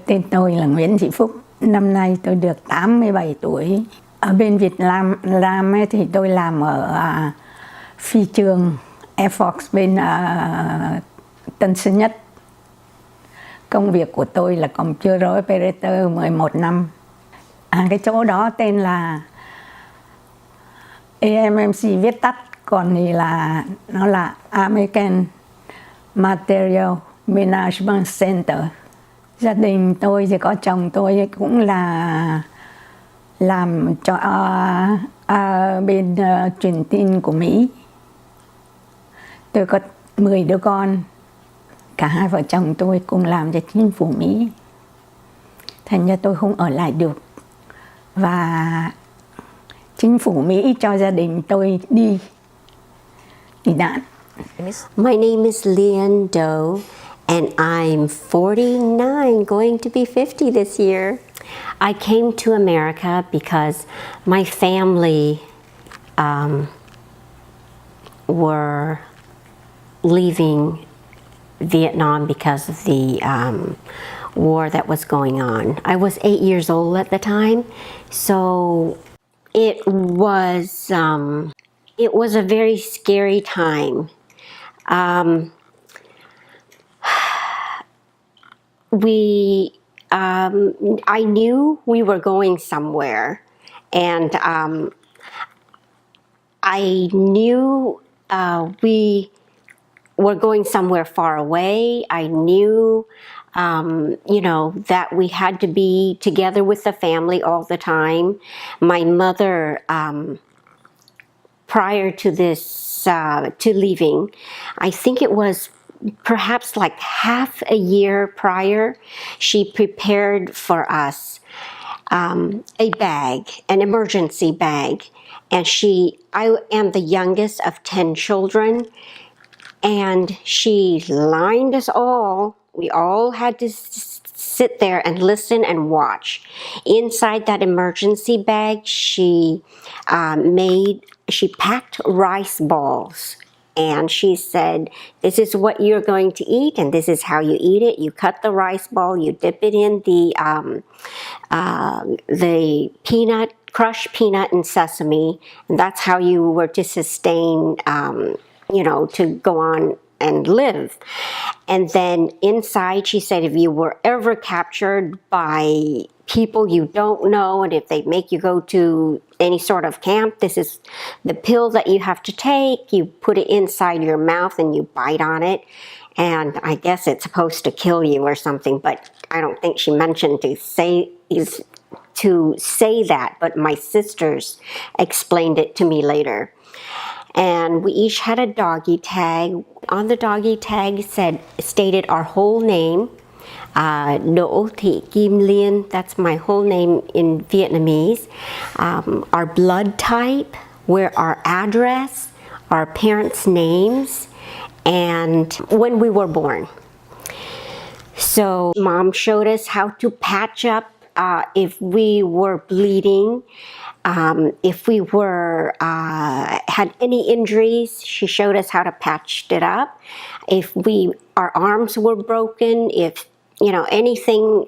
Tên tôi là Nguyễn Thị Phúc. Năm nay tôi được 87 tuổi. Ở bên Việt Nam ấy, thì tôi làm ở phi trường Air Force bên Tân Sơn Nhất. Công việc của tôi là Computer Operator 11 năm. Cái chỗ đó tên là AMMC viết tắt, còn thì là nó là American Material Management Center. Gia đình tôi thì có chồng tôi cũng là làm cho bên truyền tin của Mỹ. Tôi có 10 đứa con, cả hai vợ chồng tôi cùng làm cho chính phủ Mỹ. Thành ra tôi không ở lại được. Và chính phủ Mỹ cho gia đình tôi đi nạn. My name is Leanne Doe, and I'm 49, going to be 50 this year. I came to America because my family were leaving Vietnam because of the war that was going on. I was 8 years old at the time, so it was a very scary time. I knew we were going somewhere, and I knew we were going somewhere far away. I knew, that we had to be together with the family all the time. My mother, prior to this, to leaving, I think it was perhaps like half a year prior, she prepared for us a bag, an emergency bag. And I am the youngest of 10 children, and she lined us all. We all had to sit there and listen and watch. Inside that emergency bag, she packed rice balls. And she said, this is what you're going to eat, and this is how you eat it. You cut the rice ball, you dip it in the peanut, crushed peanut and sesame, and that's how you were to sustain, to go on and live. And then inside, she said, if you were ever captured by people you don't know, and if they make you go to any sort of camp, this is the pill that you have to take. You put it inside your mouth and you bite on it, and I guess it's supposed to kill you or something, but I don't think she mentioned to say that, but my sisters explained it to me later. And we each had a doggy tag. On the doggy tag stated our whole name. Đỗ Thị Kim Liên, that's my whole name in Vietnamese. Our blood type, where our address, our parents' names, and when we were born. So Mom showed us how to patch up if we were bleeding. If we were had any injuries, she showed us how to patch it up. If our arms were broken, if anything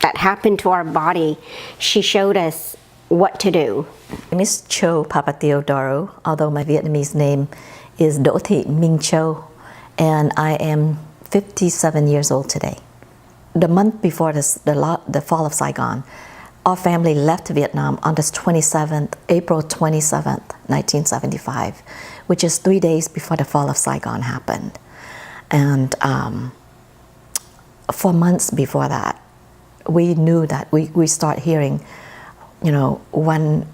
that happened to our body, she showed us what to do. My name is Cho Papatheodoro, although my Vietnamese name is Đỗ Thị Minh Cho, and I am 57 years old today. The month before the fall of Saigon, our family left Vietnam on the April 27th, 1975, which is 3 days before the fall of Saigon happened. And for months before that, we knew that we start hearing, one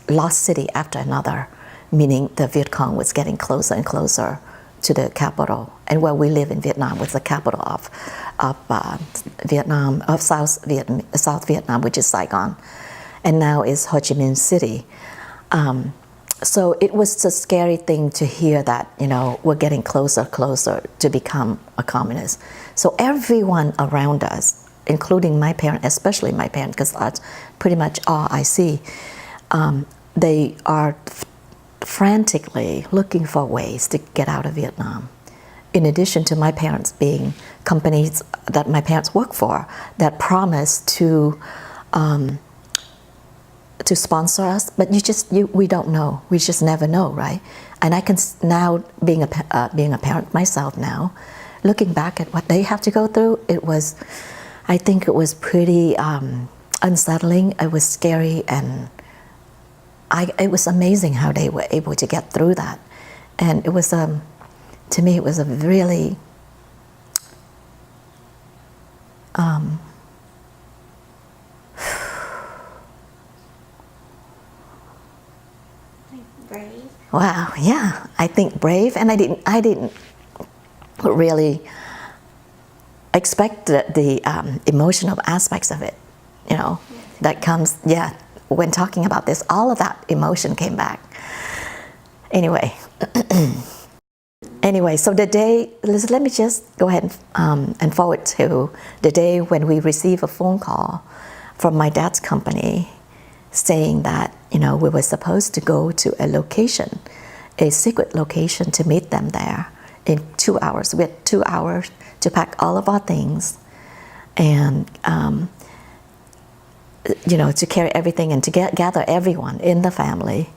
lost city after another, meaning the Viet Cong was getting closer and closer to the capital, and where we live in Vietnam was the capital of Vietnam, of South Vietnam, which is Saigon, and now is Ho Chi Minh City. So it was a scary thing to hear that, we're getting closer to become a communist. So everyone around us, including my parents, especially my parents, because that's pretty much all I see, they are frantically looking for ways to get out of Vietnam. in addition to my parents being companies that my parents work for that promise to sponsor us, but we don't know. We just never know, right? And I can now, being a parent myself now, looking back at what they have to go through, I think it was pretty unsettling. It was scary, and it was amazing how they were able to get through that. And it was, to me, it was a really Brave. wow, yeah, I think brave, and I didn't really expect the emotional aspects of it, that comes, when talking about this, all of that emotion came back. Anyway, so the day, let me just go ahead and forward to the day when we received a phone call from my dad's company saying that, we were supposed to go to a location, a secret location, to meet them there in 2 hours. We had 2 hours to pack all of our things and, to carry everything and to gather everyone in the family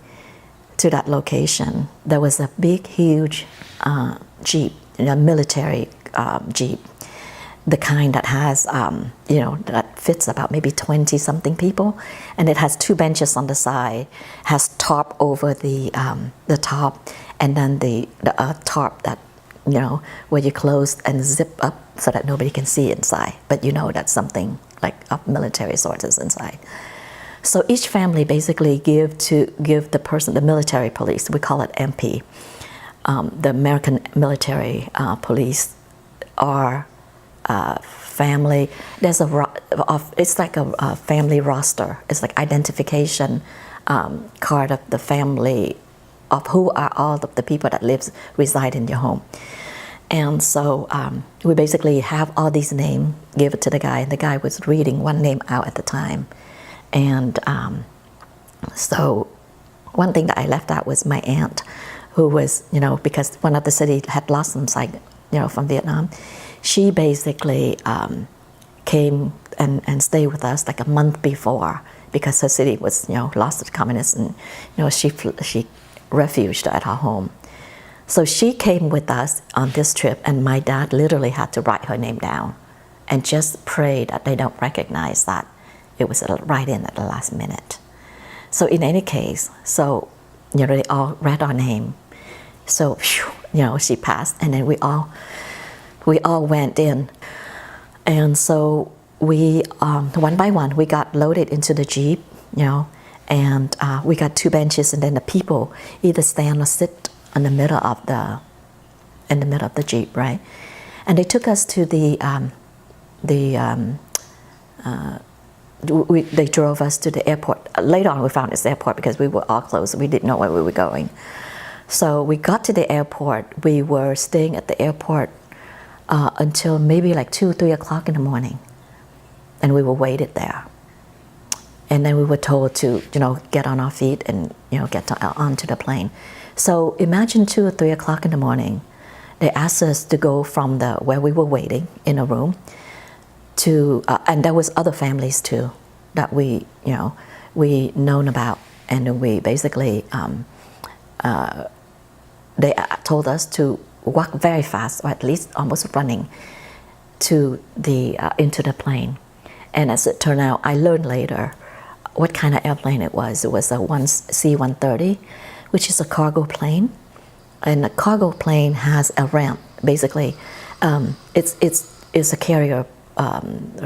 to that location. There was a big, huge Jeep, military Jeep, the kind that has, that fits about maybe 20-something people, and it has 2 benches on the side, has tarp over the top, and then the tarp that, where you close and zip up so that nobody can see inside, but that's something like of military sorts is inside. So each family basically give the person, the military police, we call it MP, the American military police, are family. There's it's like a family roster. It's like identification card of the family, of who are all of the people that reside in your home. And so we basically have all these names, give it to the guy, and the guy was reading one name out at the time. And so one thing that I left out was my aunt, who was, because one of the city had lost some side, from Vietnam. She basically came and stayed with us like a month before, because her city was, lost to the communists, and, she refuged at her home. So she came with us on this trip, and my dad literally had to write her name down and just pray that they don't recognize that it was right in at the last minute. So in any case, they all read our name. So, she passed, and then we all went in. And so we, one by one, we got loaded into the Jeep, and we got 2 benches, and then the people either stand or sit in the middle of the Jeep, right? And they took us to they drove us to the airport. Later on, we found this airport because we were all closed. We didn't know where we were going. So we got to the airport. We were staying at the airport until maybe like 2 or 3 o'clock in the morning, and we were waited there. And then we were told to, get on our feet and, get onto the plane. So imagine 2 or 3 o'clock in the morning. They asked us to go from where we were waiting in a room to, and there was other families too that we known about, and we basically, they told us to walk very fast, or at least almost running, to into the plane. And as it turned out, I learned later what kind of airplane it was. It was a C-130, which is a cargo plane. And a cargo plane has a ramp. Basically, it's a carrier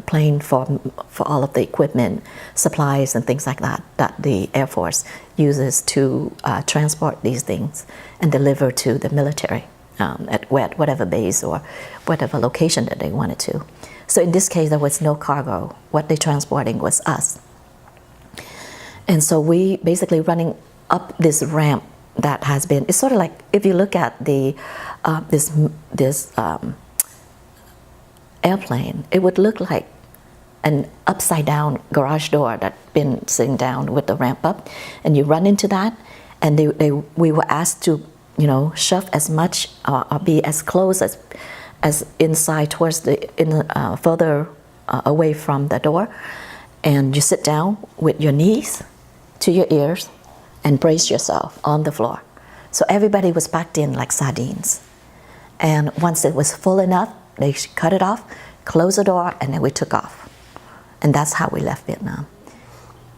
plane for all of the equipment, supplies, and things like that the Air Force uses to transport these things and deliver to the military at whatever base or whatever location that they wanted to. So in this case, there was no cargo. What they're transporting was us. And so we basically running up this ramp that has been, it's sort of like, if you look at the this airplane, it would look like an upside down garage door that's been sitting down with the ramp up, and you run into that, and we were asked to shove as much or be as close as inside towards further away from the door, and you sit down with your knees to your ears and brace yourself on the floor. So everybody was packed in like sardines. And once it was full enough, they cut it off, closed the door, and then we took off. And that's how we left Vietnam.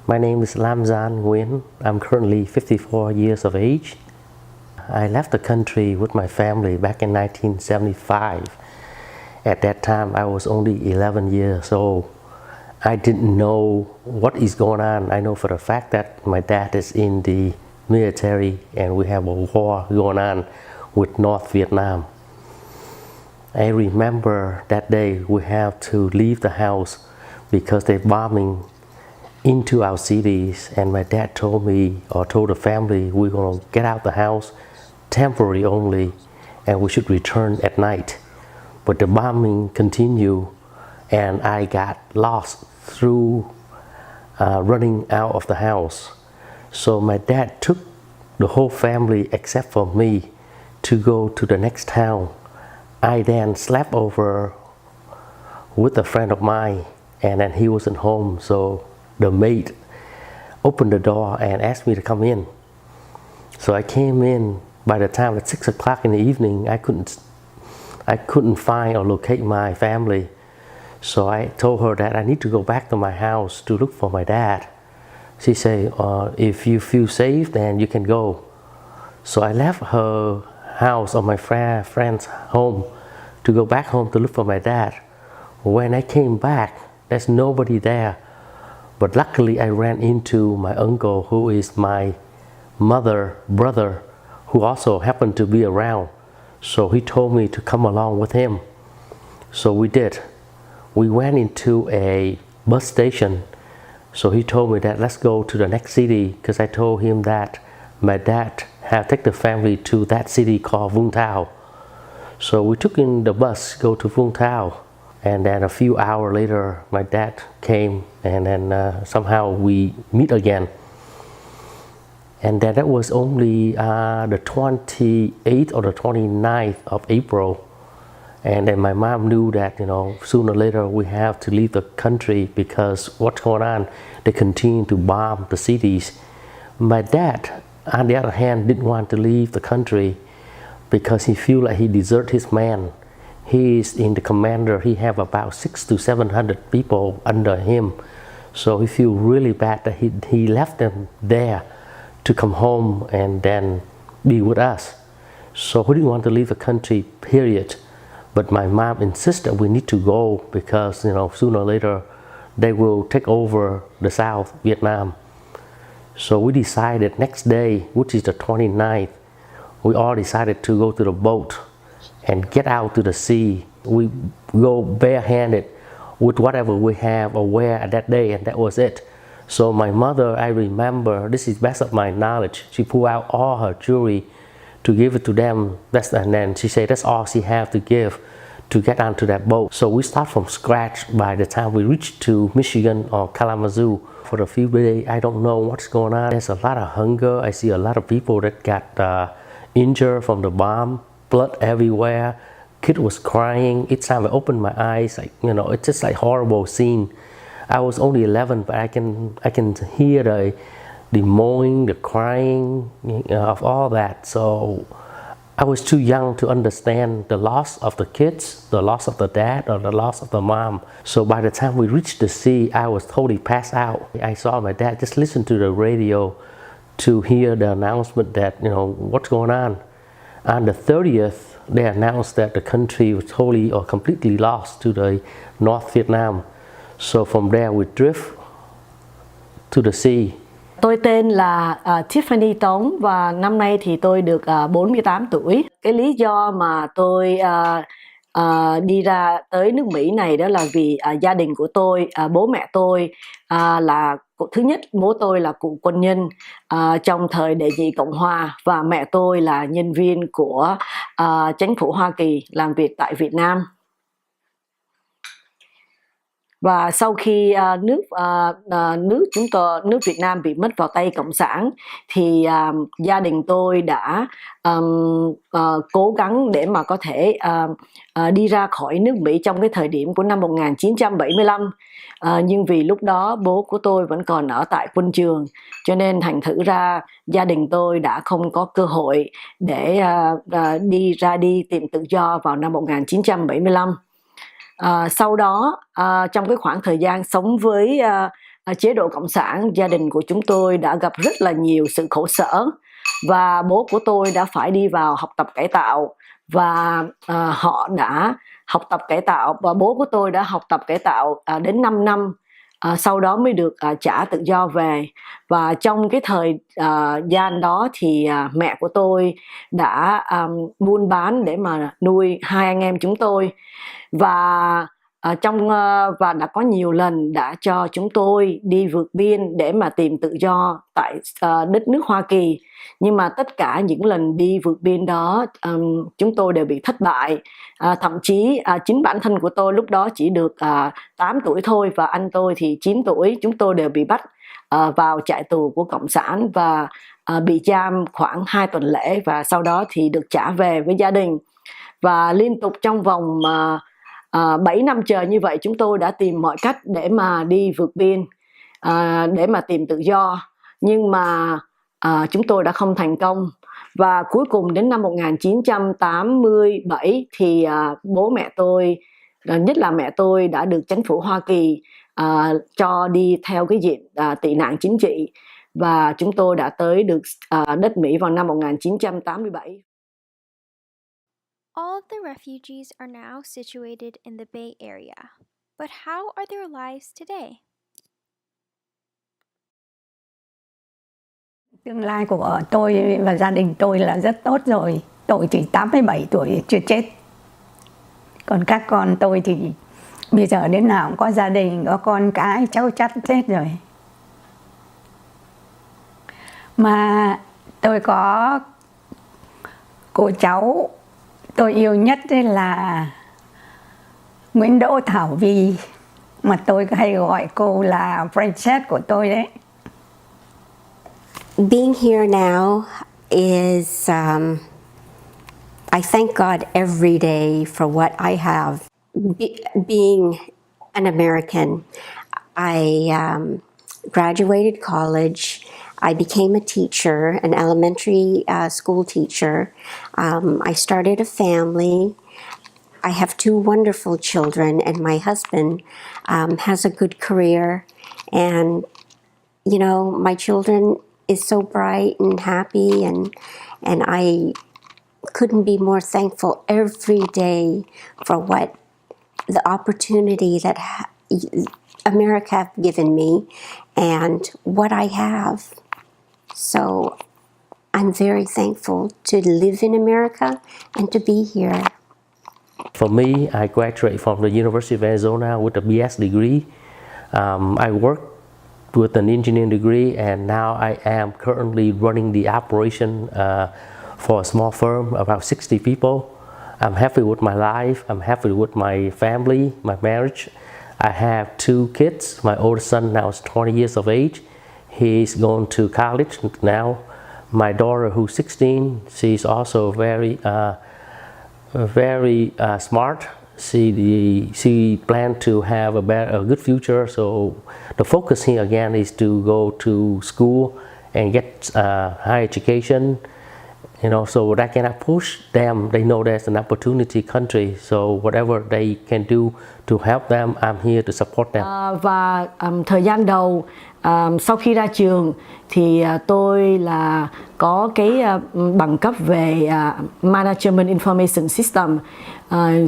My name is Lam Gian Nguyen. I'm currently 54 years of age. I left the country with my family back in 1975. At that time, I was only 11 years old. I didn't know what is going on. I know for the fact that my dad is in the military and we have a war going on with North Vietnam. I remember that day we have to leave the house because they're bombing into our cities, and my dad told me, or told the family, we're going to get out the house temporary only and we should return at night. But the bombing continued and I got lost through running out of the house. So my dad took the whole family except for me to go to the next town. I then slept over with a friend of mine, and then he wasn't home, so the maid opened the door and asked me to come in. So I came in. By the time at 6 o'clock in the evening, I couldn't find or locate my family. So I told her that I need to go back to my house to look for my dad. She said, if you feel safe, then you can go. So I left her house or my friend's home to go back home to look for my dad. When I came back, there's nobody there. But luckily I ran into my uncle, who is my mother's brother, who also happened to be around. So he told me to come along with him. So we did. We went into a bus station. So he told me that let's go to the next city, because I told him that my dad had taken the family to that city called Vung Tau. So we took in the bus, go to Vung Tau, and then a few hours later my dad came, and then somehow we meet again. And then that was only the 28th or the 29th of April. And then my mom knew that, sooner or later we have to leave the country because what's going on, they continue to bomb the cities. My dad, on the other hand, didn't want to leave the country because he feel like he deserted his man. He is in the commander, he have about 600 to 700 people under him. So he feel really bad that he left them there to come home and then be with us. So he didn't want to leave the country, period. But my mom insisted we need to go because, sooner or later they will take over the South Vietnam. So we decided next day, which is the 29th, we all decided to go to the boat and get out to the sea. We go barehanded with whatever we have or wear at that day, and that was it. So my mother, I remember, this is best of my knowledge, she pulled out all her jewelry to give it to them. And then she said that's all she have to give to get onto that boat. So we start from scratch. By the time we reach to Michigan or Kalamazoo, for a few days, I don't know what's going on. There's a lot of hunger. I see a lot of people that got injured from the bomb, blood everywhere. Kid was crying. Each time I opened my eyes, it's just like horrible scene. I was only 11, but I can hear the moaning, the crying of all that. So I was too young to understand the loss of the kids, the loss of the dad, or the loss of the mom. So by the time we reached the sea, I was totally passed out. I saw my dad just listen to the radio to hear the announcement that, what's going on. On the 30th, they announced that the country was totally or completely lost to the North Vietnam. So from there we drift to the sea. Tôi tên là Tiffany Tống và năm nay thì tôi được 48 tuổi. Cái lý do mà tôi đi ra tới nước Mỹ này đó là vì gia đình của tôi, bố mẹ tôi là thứ nhất, bố tôi là cựu quân nhân trong thời Đệ nhị Cộng hòa và mẹ tôi là nhân viên của chính phủ Hoa Kỳ làm việc tại Việt Nam. Và sau khi nước Việt Nam bị mất vào tay cộng sản thì gia đình tôi đã cố gắng để mà có thể đi ra khỏi nước Mỹ trong cái thời điểm của năm 1975. Nhưng vì lúc đó bố của tôi vẫn còn ở tại quân trường, cho nên thành thử ra gia đình tôi đã không có cơ hội để đi tìm tự do vào năm 1975. Sau đó trong cái khoảng thời gian sống với chế độ cộng sản, gia đình của chúng tôi đã gặp rất là nhiều sự khổ sở, và bố của tôi đã phải đi vào học tập cải tạo, và họ đã học tập cải tạo, và bố của tôi đã học tập cải tạo đến 5 năm, sau đó mới được trả tự do về. Và trong cái thời gian đó thì mẹ của tôi đã buôn bán để mà nuôi hai anh em chúng tôi, và và đã có nhiều lần đã cho chúng tôi đi vượt biên để mà tìm tự do tại đất nước Hoa Kỳ. Nhưng mà tất cả những lần đi vượt biên đó chúng tôi đều bị thất bại. Thậm chí chính bản thân của tôi lúc đó chỉ được 8 tuổi thôi, và anh tôi thì 9 tuổi. Chúng tôi đều bị bắt vào trại tù của cộng sản và bị giam khoảng 2 tuần lễ, và sau đó thì được trả về với gia đình. Và liên tục trong vòng 7 năm trời như vậy, chúng tôi đã tìm mọi cách để mà đi vượt biên, để mà tìm tự do. Nhưng mà chúng tôi đã không thành công. Và cuối cùng đến năm 1987 thì bố mẹ tôi, nhất là mẹ tôi, đã được chính phủ Hoa Kỳ cho đi theo cái diện tị nạn chính trị. Và chúng tôi đã tới được đất Mỹ vào năm 1987. All of the refugees are now situated in the Bay Area, but how are their lives today? Tương lai của tôi và gia đình tôi là rất tốt rồi. Tôi chỉ 87 tuổi chưa chết. Còn các con tôi thì bây giờ đến nào cũng có gia đình, có con cái, cháu chắt chết rồi. Mà tôi có cô cháu tôi yêu nhất là Nguyễn Đỗ Thảo Vy, mà tôi hay gọi cô là princess của tôi đấy. Being here now is, I thank God every day for what I have. Being an American, I graduated college. I became a teacher, an elementary school teacher. I started a family. I have 2 wonderful children, and my husband has a good career. And, you know, my children is so bright and happy, and I couldn't be more thankful every day for what the opportunity that America have given me and what I have. So I'm very thankful to live in America and to be here. For me, I graduated from the University of Arizona with a BS degree. I worked with an engineering degree, and now I am currently running the operation for a small firm, about 60 people. I'm happy with my life. I'm happy with my family, my marriage. I have 2 kids. My oldest son now is 20 years of age. He's going to college now. My daughter, who's 16, she's also very smart. She planned to have a good future. So the focus here again is to go to school and get higher education. You know, so that can push them. They know there's an opportunity country. So whatever they can do to help them, I'm here to support them. Và thời gian đầu sau khi ra trường thì tôi là có cái bằng cấp về Management Information System.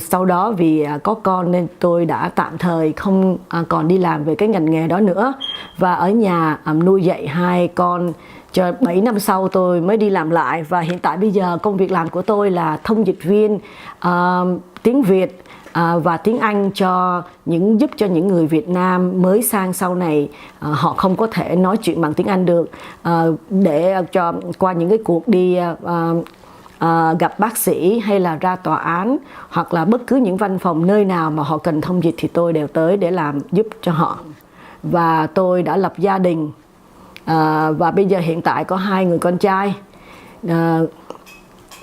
Sau đó vì có con nên tôi đã tạm thời không còn đi làm về cái ngành nghề đó nữa, và ở nhà nuôi dạy 2 con. Cho 7 năm sau tôi mới đi làm lại, và hiện tại bây giờ công việc làm của tôi là thông dịch viên tiếng Việt và tiếng Anh giúp cho những người Việt Nam mới sang sau này họ không có thể nói chuyện bằng tiếng Anh được, để cho qua những cái cuộc đi gặp bác sĩ hay là ra tòa án hoặc là bất cứ những văn phòng nơi nào mà họ cần thông dịch thì tôi đều tới để làm giúp cho họ. Và tôi đã lập gia đình và bây giờ hiện tại có 2 người con trai.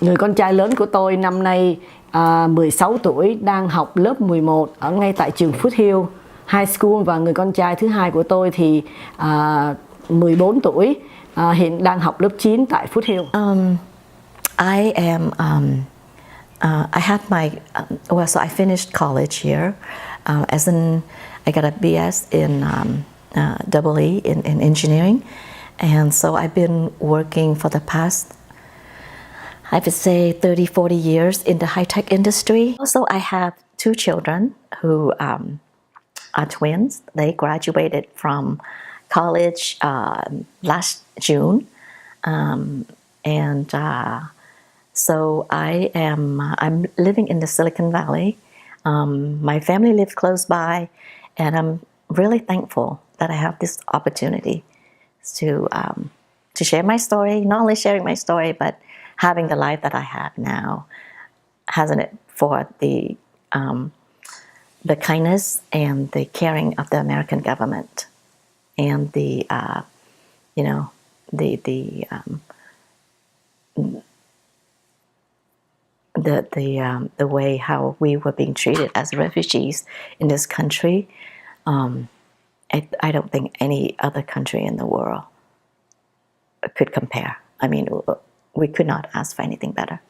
Người con trai lớn của tôi năm nay 16 tuổi, đang học lớp 11 ở ngay tại trường Foothill High School, và người con trai thứ hai của tôi thì 14 tuổi, hiện đang học lớp 9 tại Foothill. I am. I had my. So I finished college here, as in I got a BS in double E in engineering, and so I've been working for the past, I would say, 30, 40 years in the high-tech industry. Also, I have 2 children who are twins. They graduated from college last June, and so I'm living in the Silicon Valley. My family lives close by, and I'm really thankful that I have this opportunity to share my story. Not only sharing my story, but having the life that I have now, hasn't it, for the kindness and the caring of the American government, and the way how we were being treated as refugees in this country. I don't think any other country in the world could compare. I mean, we could not ask for anything better.